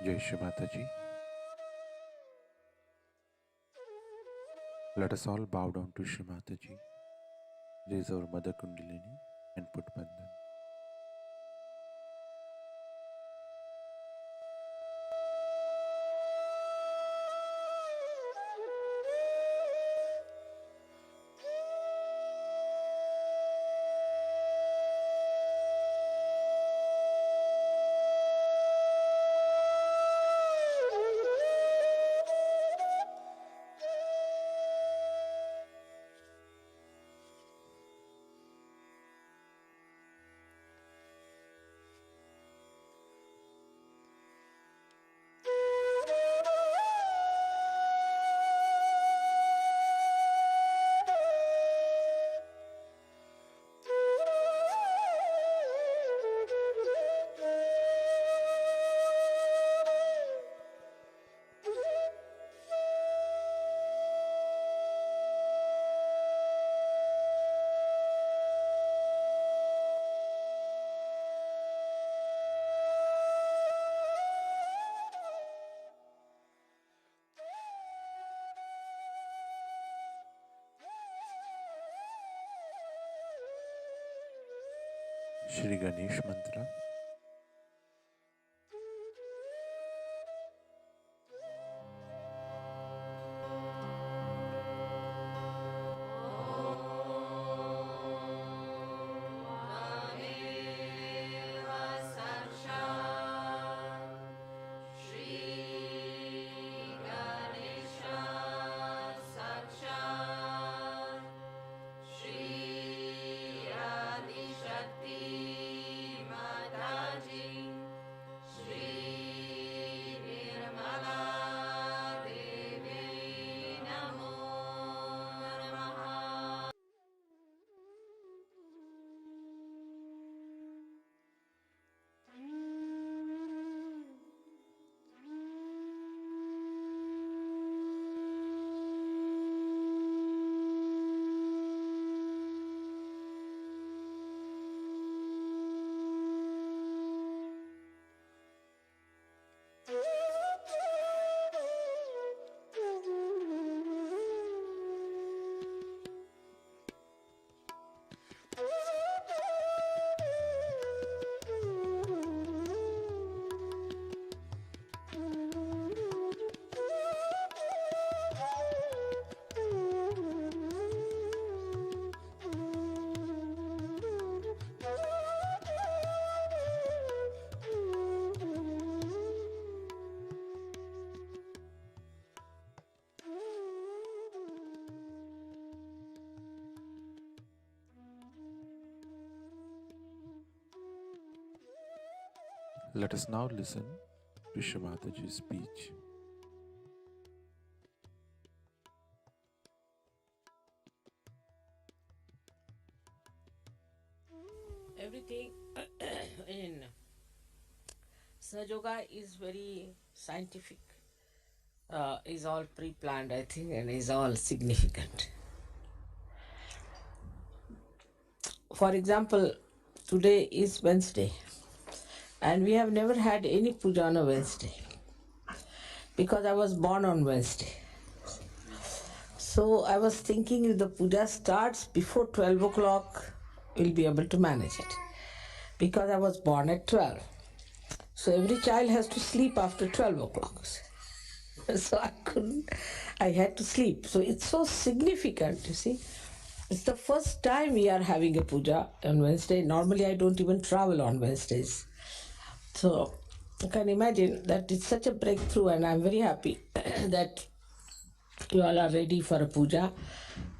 जय श्री माता जी। Let us all bow down to Shri Mataji, raise our Mother Kundalini, and put Bandhan. Shri Ganesh Mantra. Let us now listen to Shri Mataji's speech. Everything in Sahaja Yoga is very scientific, is all pre-planned, I think, and is all significant. For example, today is Wednesday, and we have never had any puja on a Wednesday because I was born on Wednesday. So I was thinking if the puja starts before 12 o'clock, we'll be able to manage it because I was born at 12. So every child has to sleep after 12 o'clock. So I had to sleep. So it's so significant, you see. It's the first time we are having a puja on Wednesday. Normally I don't even travel on Wednesdays. So you can imagine that it's such a breakthrough, and I'm very happy that you all are ready for a puja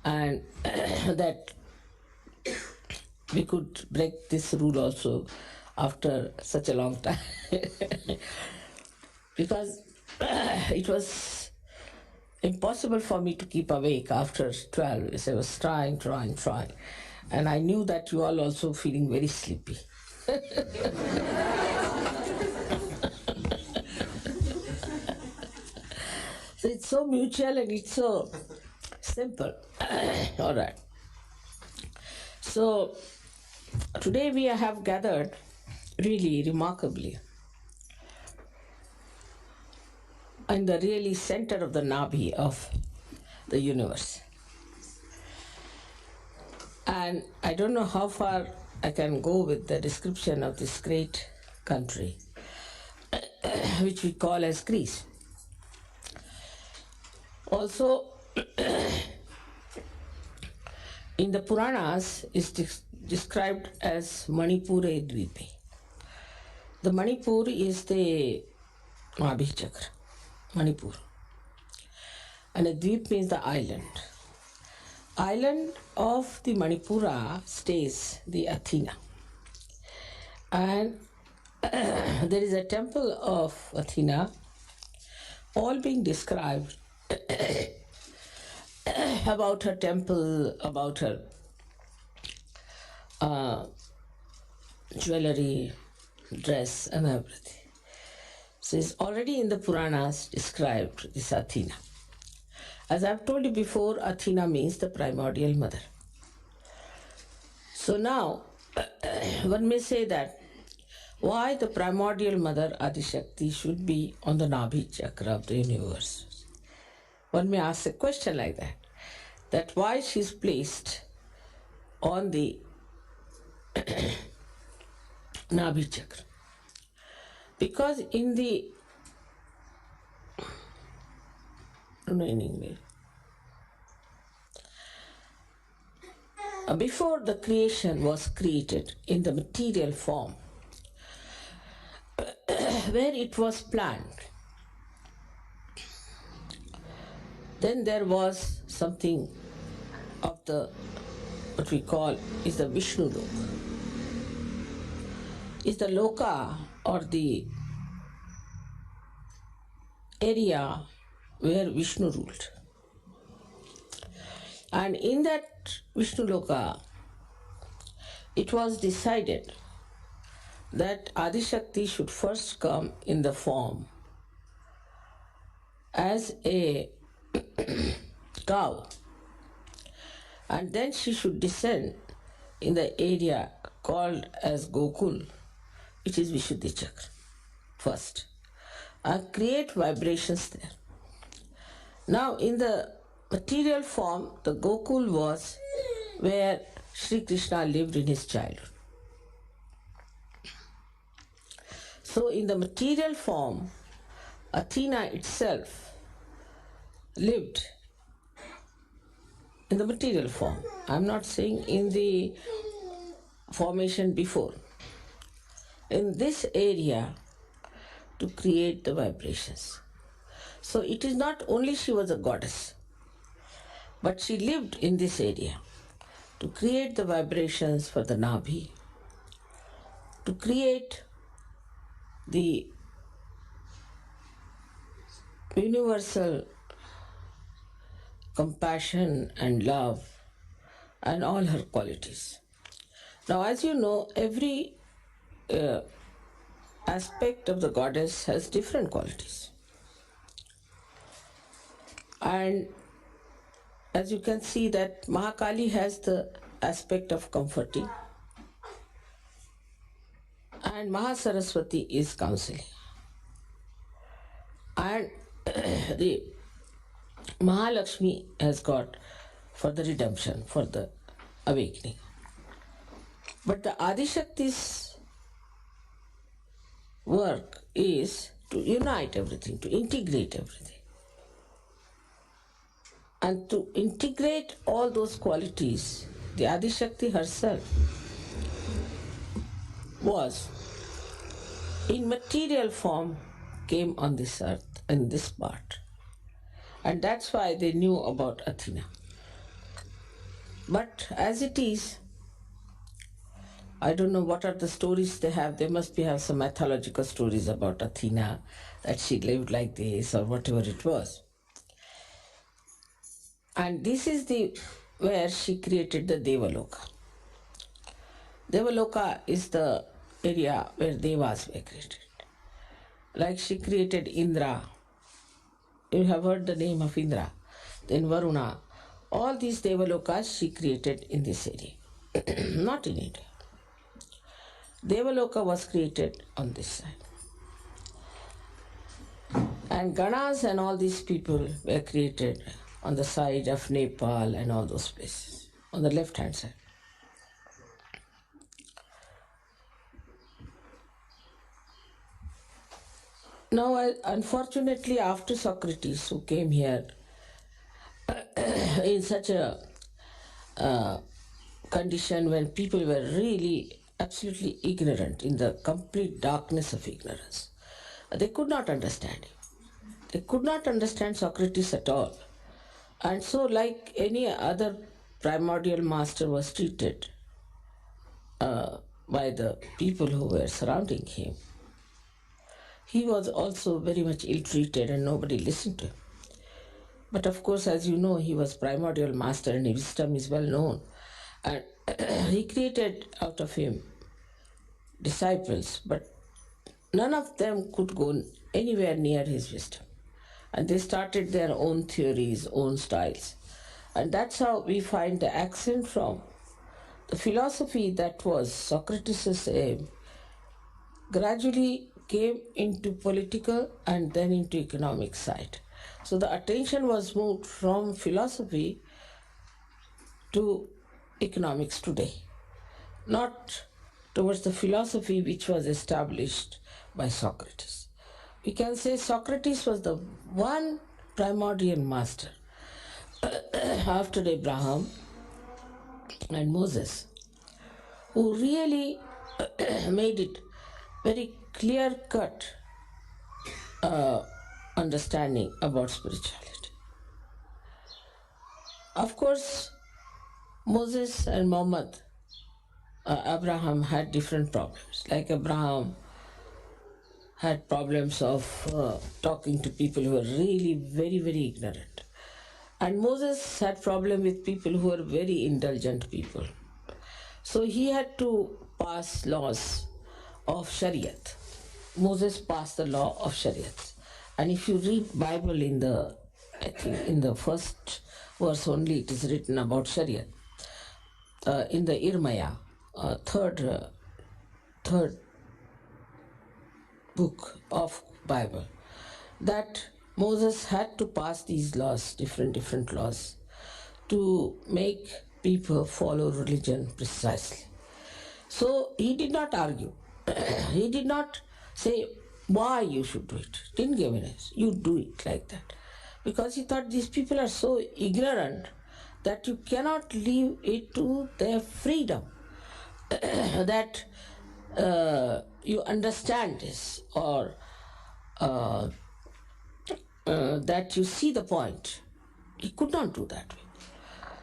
and that we could break this rule also after such a long time. Because it was impossible for me to keep awake after 12. So I was trying. And I knew that you all also feeling very sleepy. So it's so mutual and it's so simple. All right. So today we have gathered really remarkably in the really center of the Nabhi of the universe. And I don't know how far I can go with the description of this great country, which we call as Greece. Also, in the Puranas, is described as Manipure Dvipe. The Manipur is the Nabhi Chakra, Manipur. And a Dvip means the island. Island of the Manipura stays the Athena. And there is a temple of Athena, all being described about her temple, about her jewelry, dress, and everything. So it's already in the Puranas described, this Athena. As I've told you before, Athena means the primordial mother. So now, one may say that why the primordial mother Adishakti should be on the Nabhi chakra of the universe. One may ask a question like that why she's placed on the Nabhi chakra. Because in the before the creation was created in the material form, where it was planned, then there was something of the what we call is the Vishnu Loka. Is the Loka or the area where Vishnu ruled. And in that Vishnu Loka, it was decided that Adishakti should first come in the form as a cow, and then she should descend in the area called as Gokul, which is Vishuddhi Chakra, first, and create vibrations there. Now, in the material form, the Gokul was where Sri Krishna lived in his childhood. So, in the material form, Athena itself lived in the material form. I'm not saying in the formation before. In this area to create the vibrations. So it is not only she was a goddess, but she lived in this area to create the vibrations for the Nabhi, to create the universal compassion and love and all her qualities. Now, as you know, every aspect of the goddess has different qualities. And as you can see that Mahakali has the aspect of comforting and Mahasaraswati is counseling. And the Mahalakshmi has got for the redemption, for the awakening. But the Adishakti's work is to unite everything, to integrate everything. And to integrate all those qualities, the Adishakti herself was in material form, came on this earth, in this part. And that's why they knew about Athena. But as it is, I don't know what are the stories they have. They must have some mythological stories about Athena, that she lived like this or whatever it was. And this is where she created the Devaloka. Devaloka is the area where Devas were created. Like she created Indra. You have heard the name of Indra. Then Varuna. All these Devalokas she created in this area, not in India. Devaloka was created on this side. And Ganas and all these people were created on the side of Nepal and all those places, on the left-hand side. Now, unfortunately, after Socrates, who came here in such a condition when people were really absolutely ignorant, in the complete darkness of ignorance, they could not understand him. They could not understand Socrates at all. And so, like any other primordial master was treated by the people who were surrounding him, he was also very much ill-treated and nobody listened to him. But of course, as you know, he was primordial master and his wisdom is well known. And he created out of him disciples, but none of them could go anywhere near his wisdom. And they started their own theories, own styles. And that's how we find the accent from the philosophy that was Socrates' aim gradually came into political and then into economic side. So the attention was moved from philosophy to economics today, not towards the philosophy which was established by Socrates. We can say Socrates was the one primordial master after Abraham and Moses who really made it very clear cut understanding about spirituality. Of course, Moses and Muhammad, Abraham had different problems. Like Abraham had problems of talking to people who were really very, very ignorant. And Moses had problem with people who were very indulgent people. So he had to pass laws of Shariat. Moses passed the law of Shariat. And if you read Bible I think in the first verse only, it is written about Shariat. In the Irmaya, third book of Bible, that Moses had to pass these laws, different laws, to make people follow religion precisely. So he did not argue. He did not say why you should do it. Didn't give an answer. You do it like that. Because he thought these people are so ignorant that you cannot leave it to their freedom. That you understand this or that you see the point. He could not do that way.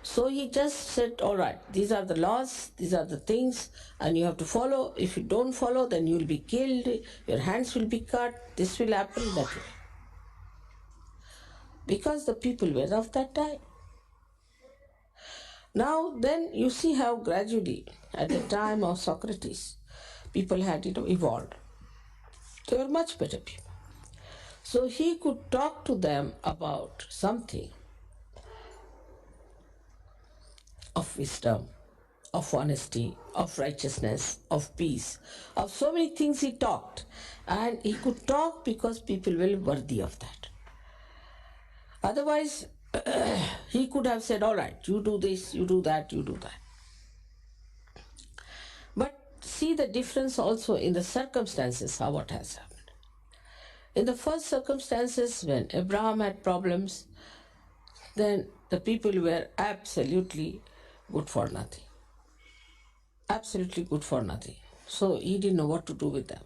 So he just said, all right, these are the laws, these are the things, and you have to follow. If you don't follow, then you will be killed, your hands will be cut, this will happen, that will. Because the people were of that time. Now, then you see how gradually, at the time of Socrates, people had evolved. They were much better people. So he could talk to them about something of wisdom, of honesty, of righteousness, of peace, of so many things he talked. And he could talk because people were worthy of that. Otherwise, he could have said, all right, you do this, you do that, you do that. But see the difference also in the circumstances, how what has happened. In the first circumstances, when Abraham had problems, then the people were absolutely good for nothing. Absolutely good for nothing. So he didn't know what to do with them.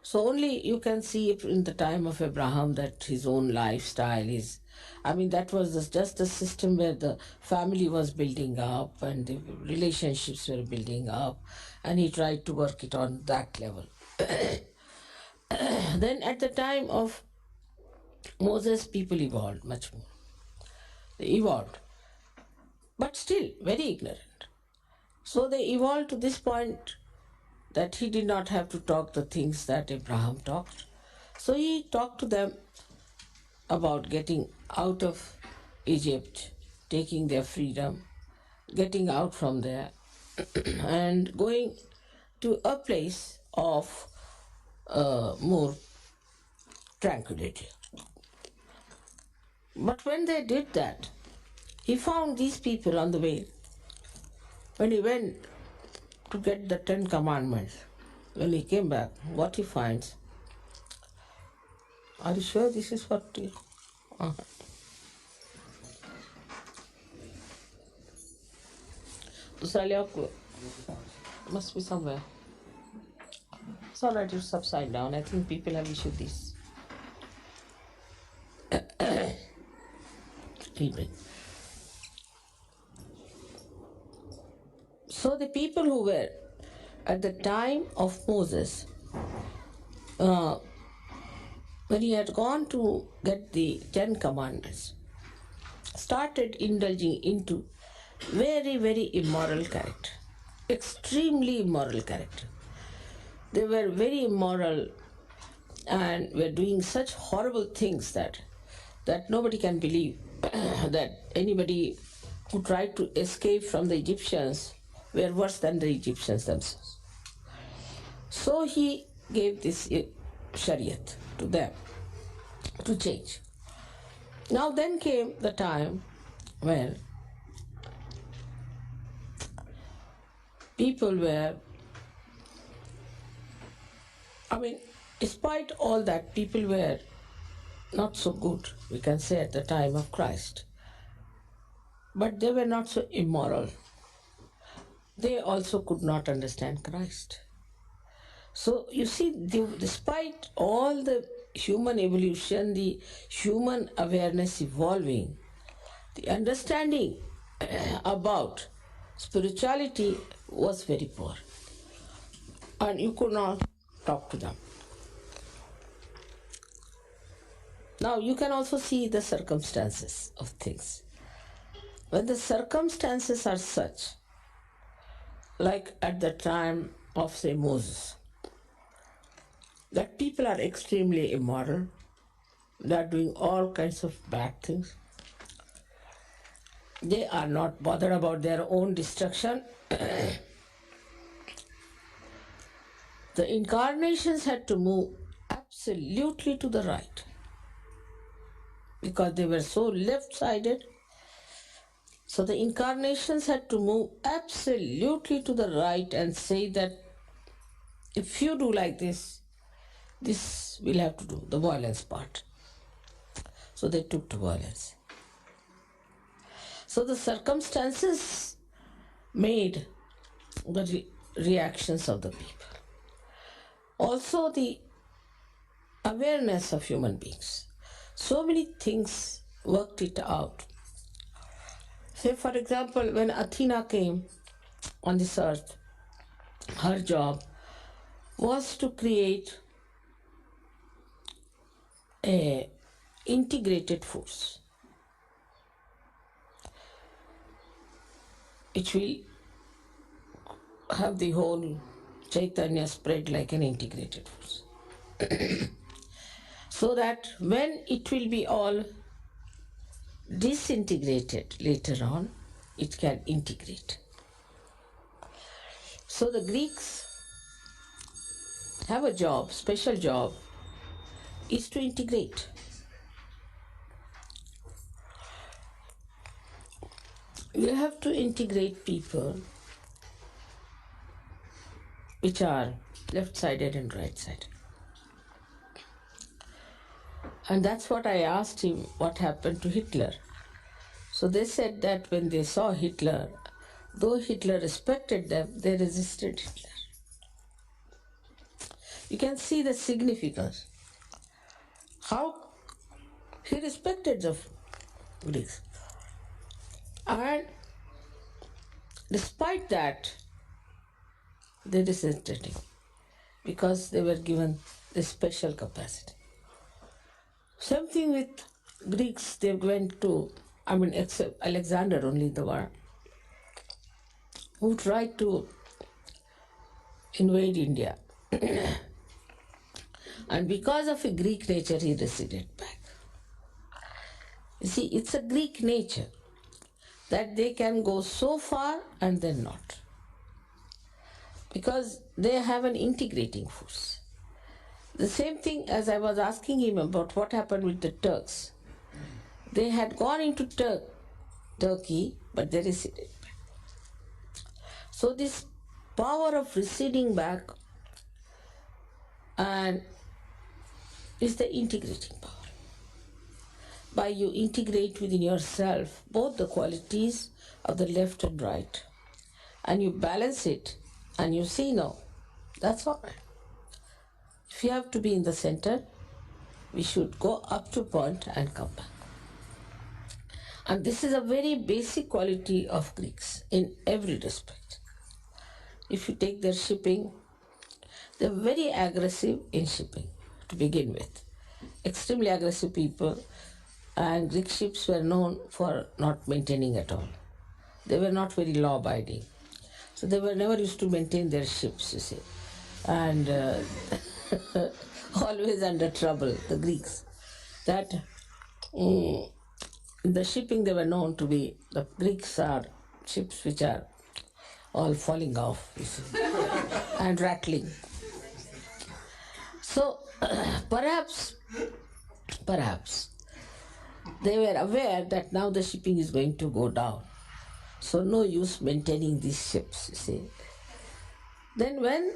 So only you can see in the time of Abraham that his own lifestyle is, that was just a system where the family was building up and the relationships were building up, and he tried to work it on that level. Then at the time of Moses, people evolved much more. They evolved, but still very ignorant. So they evolved to this point that he did not have to talk the things that Abraham talked. So he talked to them about getting out of Egypt, taking their freedom, getting out from there, and going to a place of more tranquility. But when they did that, he found these people on the way. When he went to get the 10 Commandments, when he came back, what he finds, Are you sure this is what you... Must be somewhere. It's alright, it's upside down. I think people have issued this. So the people who were at the time of Moses, when he had gone to get the 10 Commandments, started indulging into very, very immoral character, extremely immoral character. They were very immoral and were doing such horrible things that nobody can believe that anybody who tried to escape from the Egyptians were worse than the Egyptians themselves. So he gave this Shariat to them to change. Now then came the time when people were, despite all that, people were not so good, we can say, at the time of Christ. But they were not so immoral. They also could not understand Christ. So you see, despite all the human evolution, the human awareness evolving, the understanding about spirituality was very poor. And you could not talk to them. Now you can also see the circumstances of things. When the circumstances are such, like at the time of, say, Moses, that people are extremely immoral, they are doing all kinds of bad things, they are not bothered about their own destruction. The incarnations had to move absolutely to the right because they were so left-sided. So the incarnations had to move absolutely to the right and say that if you do like this, this we'll have to do, the violence part. So they took to violence. So the circumstances made the reactions of the people. Also the awareness of human beings. So many things worked it out. Say, for example, when Athena came on this earth, her job was to create a integrated force which will have the whole Chaitanya spread like an integrated force. So that when it will be all disintegrated later on, it can integrate. So the Greeks have a job, special job, is to integrate. You have to integrate people which are left-sided and right-sided. And that's what I asked him, what happened to Hitler. So they said that when they saw Hitler, though Hitler respected them, they resisted Hitler. You can see the significance. How he respected the Greeks. And despite that, they resisted him because they were given this special capacity. Same thing with Greeks, they went to, except Alexander only the one, who tried to invade India. And because of a Greek nature, he receded back. You see, it's a Greek nature that they can go so far and then not. Because they have an integrating force. The same thing as I was asking him about what happened with the Turks. They had gone into Turkey, but they receded back. So this power of receding back and is the integrating power. By you integrate within yourself both the qualities of the left and right, and you balance it, and you see, no, that's all right. If you have to be in the center, we should go up to a point and come back. And this is a very basic quality of Greeks in every respect. If you take their shipping, they're very aggressive in shipping to begin with. Extremely aggressive people, and Greek ships were known for not maintaining at all. They were not very law abiding. So they were never used to maintain their ships, you see. And always under trouble, the Greeks. That the shipping they were known to be, the Greeks are ships which are all falling off, you see, and rattling. So perhaps they were aware that now the shipping is going to go down. So no use maintaining these ships, you see. Then when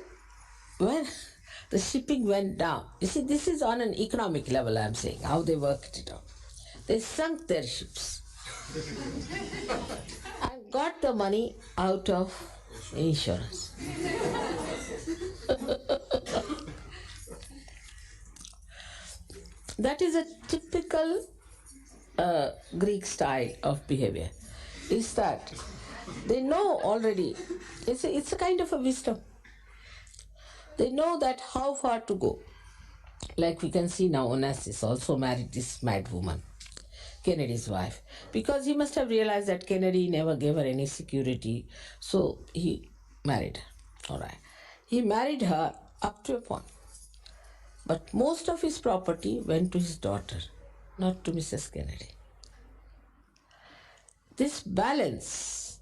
the shipping went down, you see, this is on an economic level, I'm saying, how they worked it out. They sunk their ships and got the money out of insurance. That is a typical Greek style of behavior. Is that they know already, it's a kind of a wisdom. They know that how far to go. Like we can see now, Onassis also married this mad woman, Kennedy's wife, because he must have realized that Kennedy never gave her any security, so he married her. All right. He married her up to a point. But most of his property went to his daughter, not to Mrs. Kennedy. This balance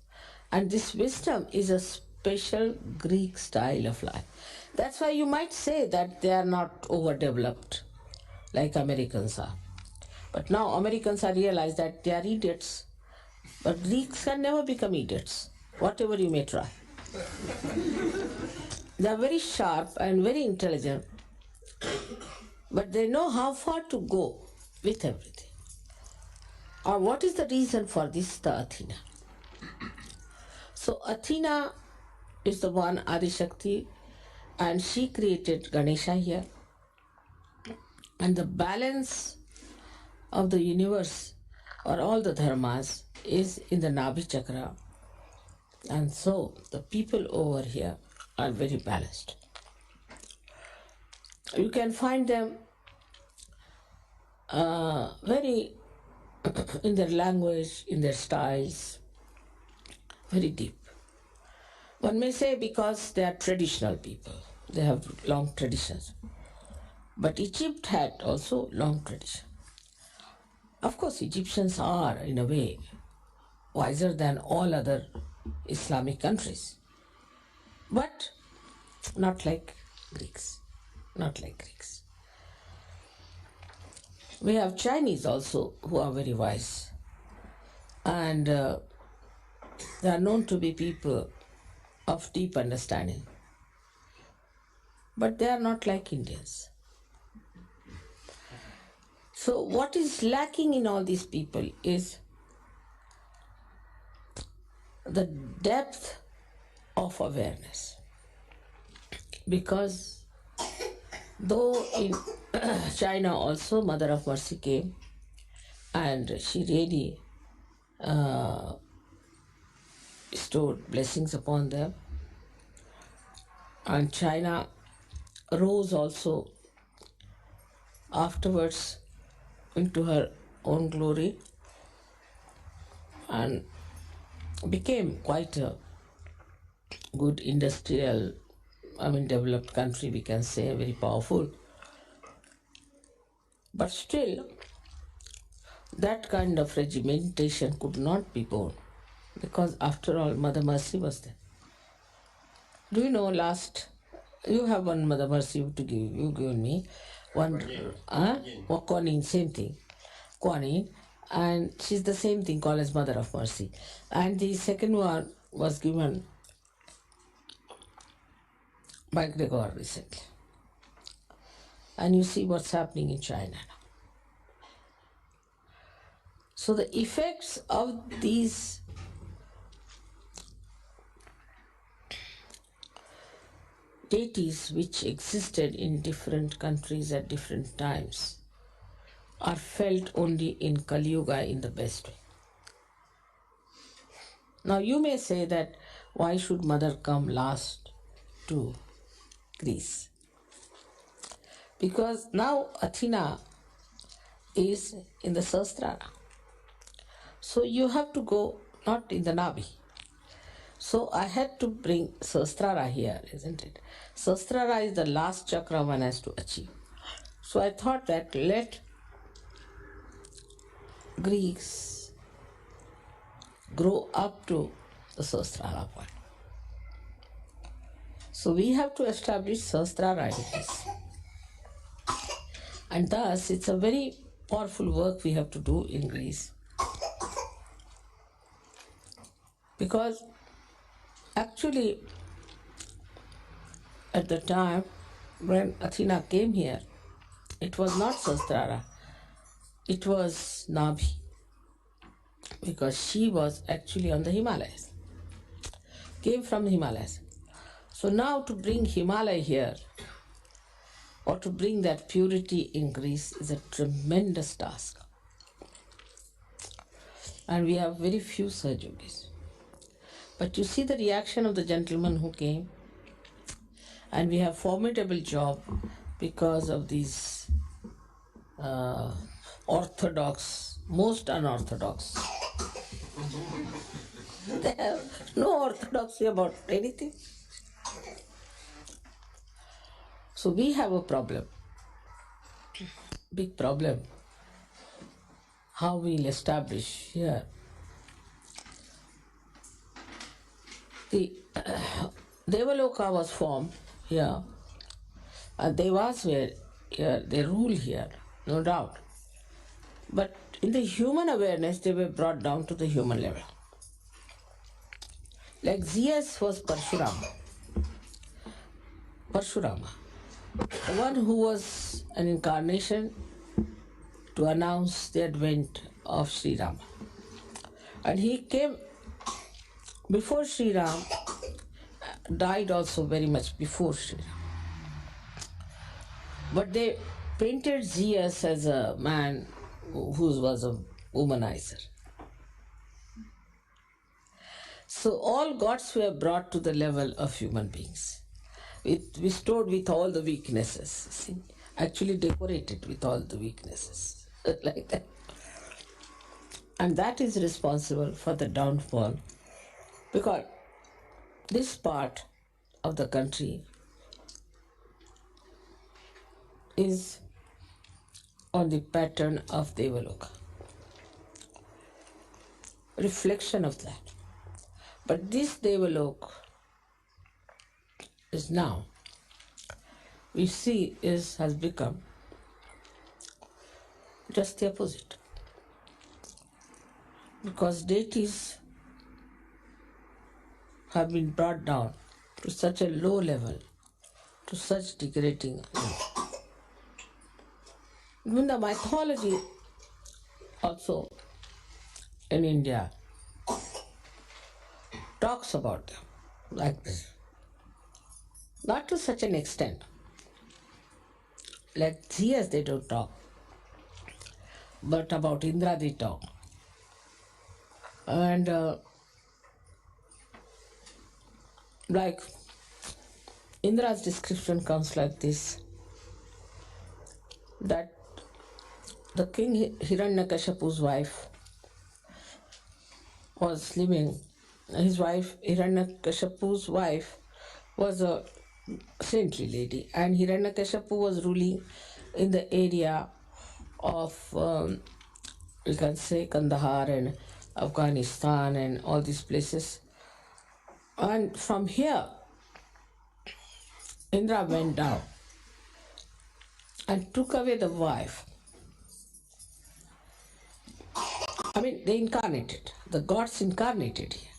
and this wisdom is a special Greek style of life. That's why you might say that they are not overdeveloped like Americans are. But now Americans are realized that they are idiots. But Greeks can never become idiots, whatever you may try. They are very sharp and very intelligent, but they know how far to go with everything. Or what is the reason for this? The Athena. So Athena is the one Adishakti, and she created Ganesha here. And the balance of the universe or all the dharmas is in the Nabhi Chakra. And so the people over here are very balanced. You can find them very in their language, in their styles, very deep. One may say because they are traditional people, they have long traditions. But Egypt had also long tradition. Of course, Egyptians are, in a way, wiser than all other Islamic countries. But not like Greeks. Not like Greeks. We have Chinese also who are very wise. And they are known to be people of deep understanding. But they are not like Indians. So what is lacking in all these people is the depth of awareness. Because though in China also Mother of Mercy came and she really bestowed blessings upon them, and China rose also afterwards into her own glory and became quite a good industrial, developed country, we can say, very powerful. But still, that kind of regimentation could not be borne because after all, Mother Mercy was there. Do you know you have one Mother Mercy to give, you given me, one, Kuan Yin, same thing, Kuan Yin, and she's the same thing called as Mother of Mercy. And the second one was given by Gregor recently. And you see what's happening in China now. So the effects of these deities which existed in different countries at different times are felt only in Kali Yuga in the best way. Now you may say that why should Mother come last to Greece? Because now Athena is in the Sahasrara. So you have to go not in the Navi. So I had to bring Sahasrara here, isn't it? Sahasrara is the last chakra one has to achieve. So I thought that let Greeks grow up to the Sahasrara point. So we have to establish Sahasrara in this. And thus it's a very powerful work we have to do in Greece. Because actually at the time when Athena came here, it was not Sahasrara, it was Nabhi. Because she was actually on the Himalayas, came from the Himalayas. So now to bring Himalaya here, or to bring that purity in Greece is a tremendous task. And we have very few such yogis. But you see the reaction of the gentleman who came, and we have formidable job because of these orthodox, most unorthodox. They have no orthodoxy about anything. So we have a problem, big problem, how we'll establish here. The Devaloka was formed here, and Devas were here, they rule here, no doubt. But in the human awareness, they were brought down to the human level. Like Zeus was Parshurama. Parshurama, the one who was an incarnation to announce the advent of Sri Rama. And he came before Sri Ram, died also very much before Sri Ram. But they painted Zeus as a man who was a womanizer. So all gods were brought to the level of human beings, restored with all the weaknesses. See? Actually decorated with all the weaknesses, like that. And that is responsible for the downfall, because this part of the country is on the pattern of Devaloka, reflection of that. But this Devaloka is now, we see, has become just the opposite. Because deities have been brought down to such a low level, to such degrading level. Even the mythology also in India talks about them like this. Not to such an extent. Like Zeus they don't talk, but about Indra they talk. And like Indra's description comes like this, that the king Hiranyakashipu's wife was living, his wife, Hiranyakashipu's wife, was a saintly lady, and Hiranyakashipu was ruling in the area of, you can say, Kandahar and Afghanistan and all these places. And from here, Indra went down and took away the wife. I mean, they incarnated, the gods incarnated here.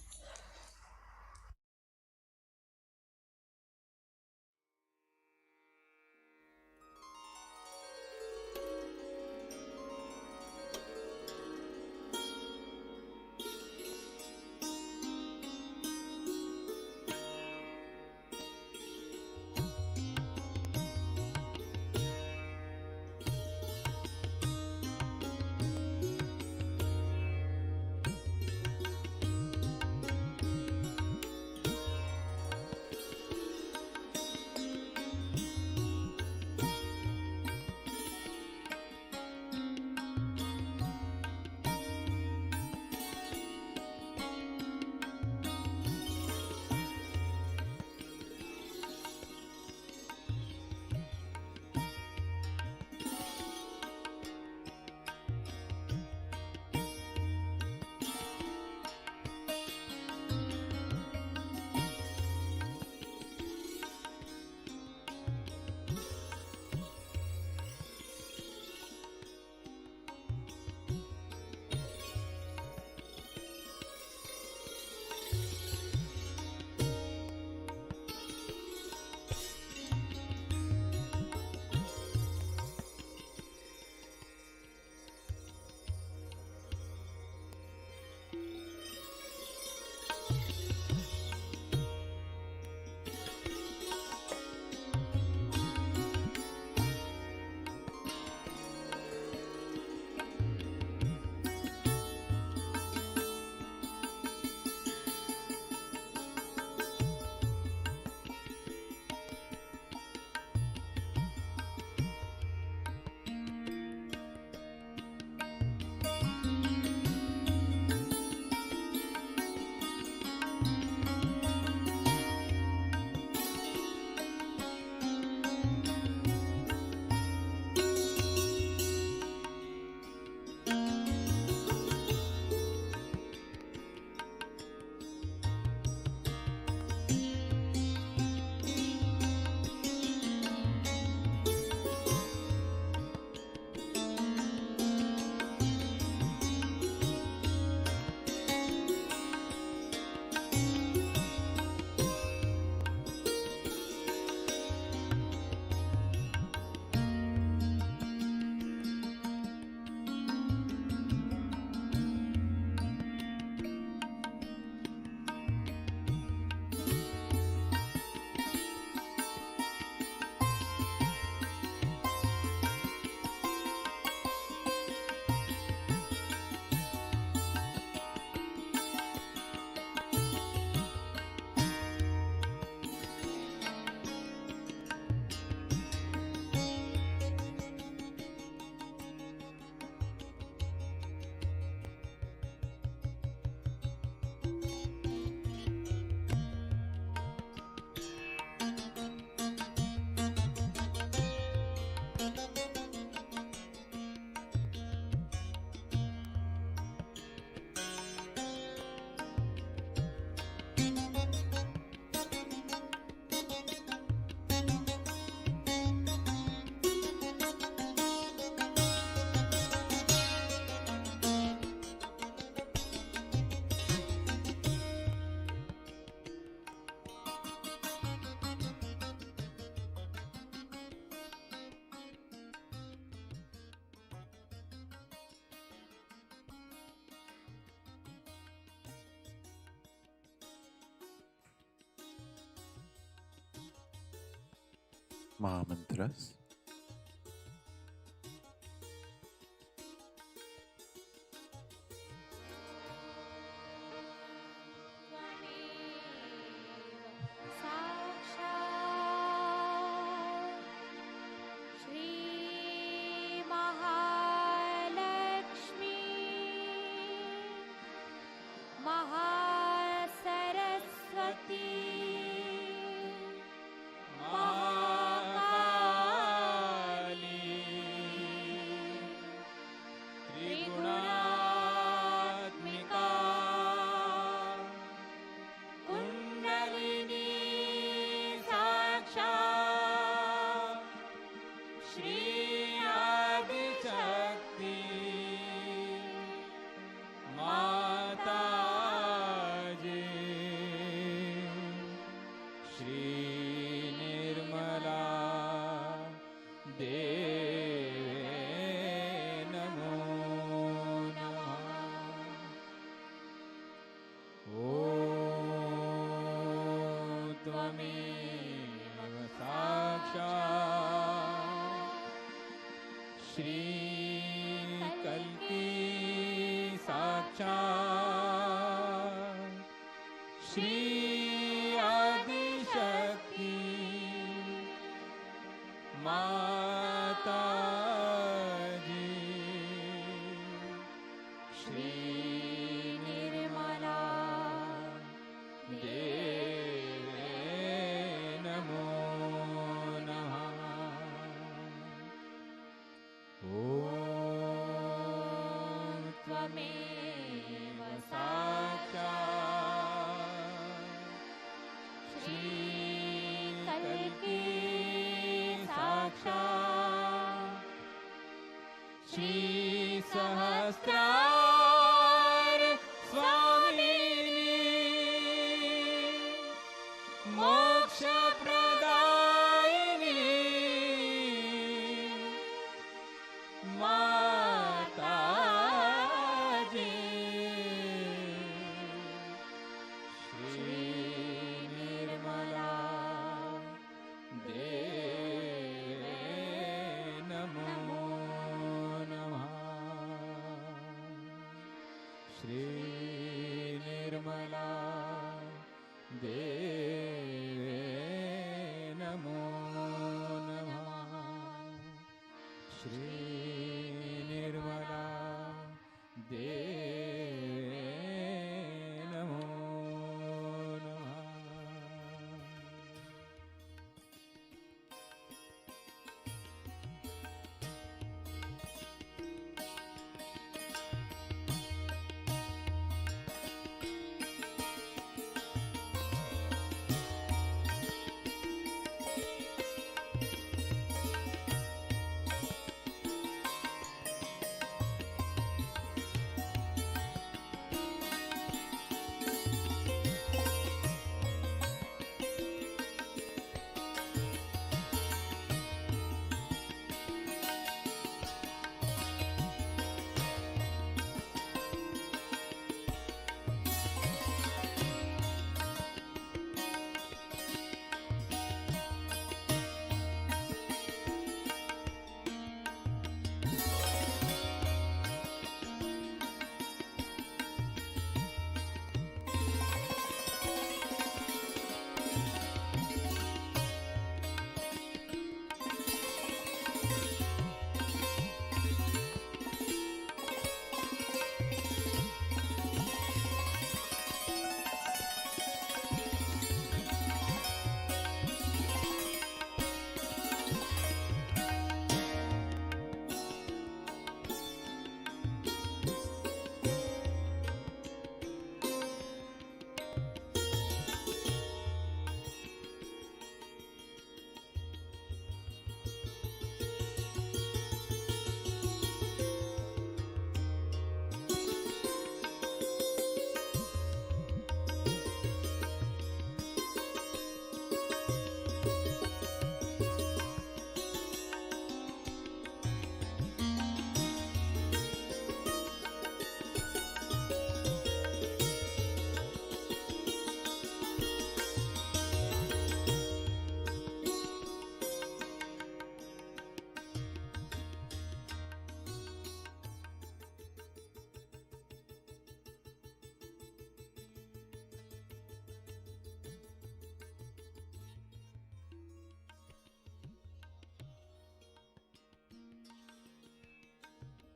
महामंत्रास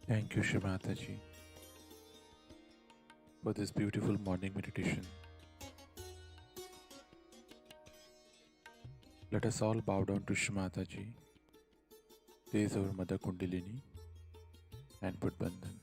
Thank you, Shri Mataji, for this beautiful morning meditation. Let us all bow down to Shri Mataji, raise our Mother Kundalini, and put Bandhan.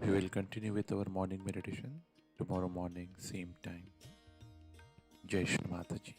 We will continue with our morning meditation tomorrow morning, same time. Jai Shri Mataji.